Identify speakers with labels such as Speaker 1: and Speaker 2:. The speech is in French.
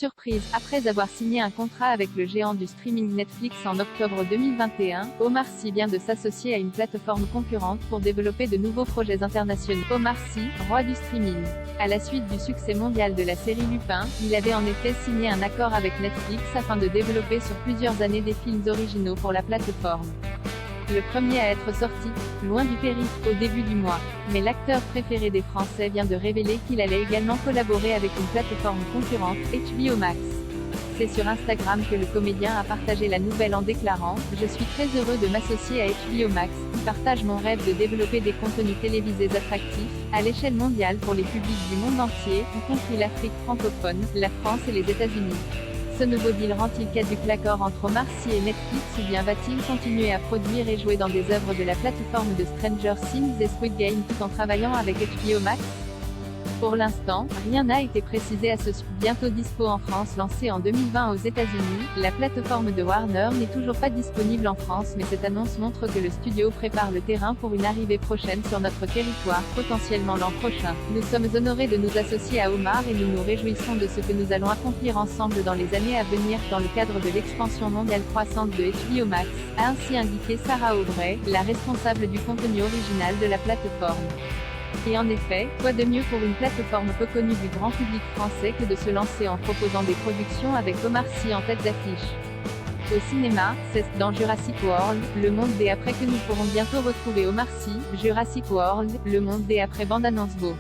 Speaker 1: Surprise, après avoir signé un contrat avec le géant du streaming Netflix en octobre 2021, Omar Sy vient de s'associer à une plateforme concurrente pour développer de nouveaux projets internationaux. Omar Sy, roi du streaming. À la suite du succès mondial de la série Lupin, il avait en effet signé un accord avec Netflix afin de développer sur plusieurs années des films originaux pour la plateforme. Le premier à être sorti, loin du périph', au début du mois. Mais l'acteur préféré des Français vient de révéler qu'il allait également collaborer avec une plateforme concurrente, HBO Max. C'est sur Instagram que le comédien a partagé la nouvelle en déclarant « Je suis très heureux de m'associer à HBO Max, qui partage mon rêve de développer des contenus télévisés attractifs, à l'échelle mondiale pour les publics du monde entier, y compris l'Afrique francophone, la France et les États-Unis ». Ce nouveau deal rend-il caduc l'accord entre Omar Sy et Netflix ou bien va-t-il continuer à produire et jouer dans des œuvres de la plateforme de Stranger Things et Squid Game tout en travaillant avec HBO Max? Pour l'instant, rien n'a été précisé à ce sujet. Bientôt dispo en France. Lancée en 2020 aux États-Unis, la plateforme de Warner n'est toujours pas disponible en France, mais cette annonce montre que le studio prépare le terrain pour une arrivée prochaine sur notre territoire, potentiellement l'an prochain. Nous sommes honorés de nous associer à Omar et nous nous réjouissons de ce que nous allons accomplir ensemble dans les années à venir dans le cadre de l'expansion mondiale croissante de HBO Max, a ainsi indiqué Sarah Aubray, la responsable du contenu original de la plateforme. Et en effet, quoi de mieux pour une plateforme peu connue du grand public français que de se lancer en proposant des productions avec Omar Sy en tête d'affiche. Au cinéma, c'est dans Jurassic World, le monde des après que nous pourrons bientôt retrouver Omar Sy, Jurassic World, le monde des après bande-annonce beau.